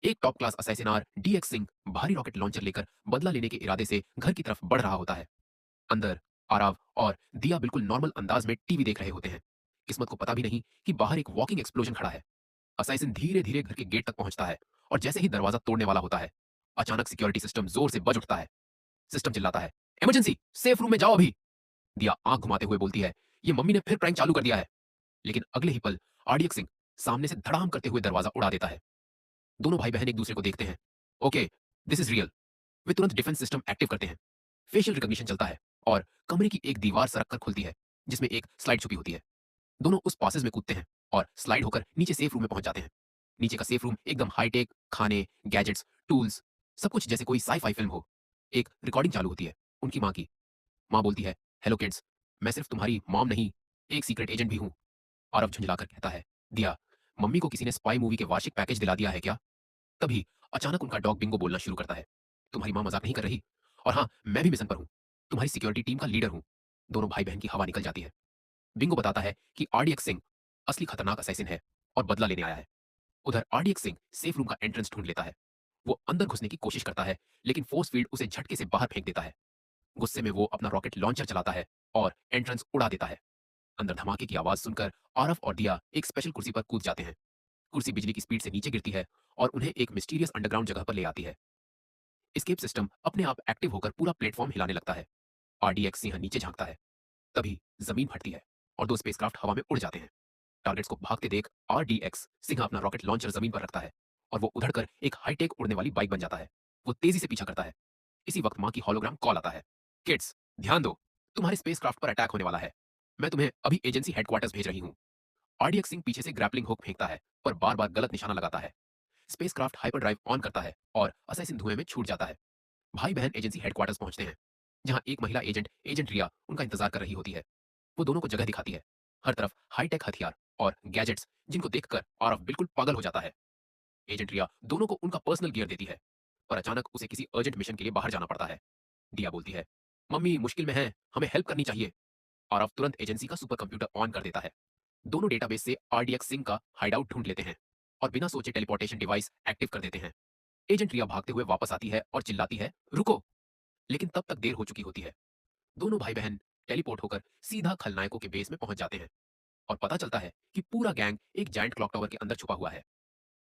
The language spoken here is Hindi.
एक टॉप क्लास असैसिनार डीएक्स सिंह भारी रॉकेट लॉन्चर लेकर बदला लेने के इरादे से घर की तरफ बढ़ रहा होता है। अंदर आराव और दिया बिल्कुल नॉर्मल अंदाज में टीवी देख रहे होते हैं। किस्मत को पता भी नहीं कि बाहर एक वॉकिंग एक्सप्लोजन खड़ा है। असैसिन धीरे धीरे घर के गेट तक पहुंचता है और जैसे ही दरवाजा तोड़ने वाला होता है, अचानक सिक्योरिटी सिस्टम जोर से बज उठता है। सिस्टम चिल्लाता है, इमरजेंसी, सेफ रूम में जाओ अभी। दिया आंख घुमाते हुए बोलती है, ये मम्मी ने फिर प्रैंक चालू कर दिया है। लेकिन अगले ही पल आरडीएक्स सिंह सामने से धड़ाम करते हुए दरवाजा उड़ा देता है। दोनों भाई बहन एक दूसरे को देखते हैं। Okay, this is real. वे तुरंत डिफेंस सिस्टम एक्टिव करते हैं। फेशियल रिकॉग्निशन चलता है और कमरे की एक दीवार सरक कर खुलती है, जिसमें एक स्लाइड छुपी होती है। दोनों उस पासेज में कूदते हैं और स्लाइड होकर नीचे सेफ रूम में पहुंच जाते हैं। नीचे का सेफ रूम एकदम हाईटेक, खाने, गैजेट्स, टूल्स, सब कुछ जैसे कोई साई-फाई फिल्म हो। एक रिकॉर्डिंग चालू होती है, उनकी माँ की। माँ बोलती है, हेलो किड्स, मैं सिर्फ तुम्हारी मॉम नहीं, एक सीक्रेट एजेंट भी हूँ। आरव झुंझलाकर कहता है, दिया, मम्मी को किसी ने स्पाई मूवी के वार्षिक पैकेज दिला दिया है क्या? तभी अचानक उनका डॉग बिंगो बोलना शुरू करता है, तुम्हारी माँ मजाक नहीं कर रही? और हाँ, मैं भी मिशन पर हूँ, तुम्हारी सिक्योरिटी टीम का लीडर हूँ। दोनों भाई बहन की हवा निकल जाती है। बिंगो बताता है कि आरडीएक्स सिंह असली खतरनाक असैसिन है और बदला लेने आया है। उधर आरडीएक्स सिंह सेफ रूम का एंट्रेंस ढूंढ लेता है। वो अंदर घुसने की कोशिश करता है, लेकिन फोर्स फील्ड उसे झटके से बाहर फेंक देता है। गुस्से में वो अपना रॉकेट लॉन्चर चलाता है और एंट्रेंस उड़ा देता है। अंदर धमाके की आवाज सुनकर आरफ और दिया एक स्पेशल कुर्सी पर कूद जाते हैं। कुर्सी बिजली की स्पीड से नीचे गिरती है और उन्हें एक मिस्टीरियस अंडरग्राउंड जगह पर ले आती है। एस्केप सिस्टम अपने आप एक्टिव होकर पूरा प्लेटफॉर्म हिलाने लगता है। आरडीएक्स सिंह नीचे झांकता है। तभी जमीन फटती है और दो स्पेसक्राफ्ट हवा में उड़ जाते हैं। टारगेट्स को भागते देख आरडीएक्स सिंह अपना रॉकेट लॉन्चर जमीन पर रखता है और वो उधड़कर एक हाईटेक उड़ने वाली बाइक बन जाता है। वो तेजी से पीछा करता है। इसी वक्त माँ की हॉलोग्राम कॉल आता है, किड्स, ध्यान दो, तुम्हारे स्पेसक्राफ्ट पर अटैक होने वाला है। मैं तुम्हें अभी एजेंसी हेडक्वार्टर्स भेज रही हूँ। आरडीएक्स सिंह पीछे से ग्रैपलिंग हुक फेंकता है पर बार बार गलत निशाना लगाता है। स्पेसक्राफ्ट हाइपर ड्राइव ऑन करता है और असैसिन धुएं में छूट जाता है। भाई बहन एजेंसी हेडक्वार्टर्स पहुंचते हैं, जहां एक महिला एजेंट एजेंट रिया उनका इंतजार कर रही होती है। वो दोनों को जगह दिखाती है। हर तरफ हाईटेक हथियार और गैजेट्स, जिनको देखकर आरव बिल्कुल पागल हो जाता है। एजेंट रिया दोनों को उनका पर्सनल गियर देती है, पर अचानक उसे किसी अर्जेंट मिशन के लिए बाहर जाना पड़ता है। दिया बोलती है, मम्मी मुश्किल में है, हमें हेल्प करनी चाहिए। आरव तुरंत एजेंसी का सुपर कंप्यूटर ऑन कर देता है। दोनों डेटाबेस से आरडीएक्स सिंह का हाइडआउट ढूंढ लेते हैं और बिना सोचे टेलीपोर्टेशन डिवाइस एक्टिव कर देते हैं। एजेंट रिया भागते हुए वापस आती है और चिल्लाती है, रुको। लेकिन तब तक देर हो चुकी होती है। दोनों भाई बहन टेलीपोर्ट होकर सीधा खलनायकों के बेस में पहुंच जाते हैं और पता चलता है कि पूरा गैंग एक जायंट क्लॉक टावर के अंदर छुपा हुआ है।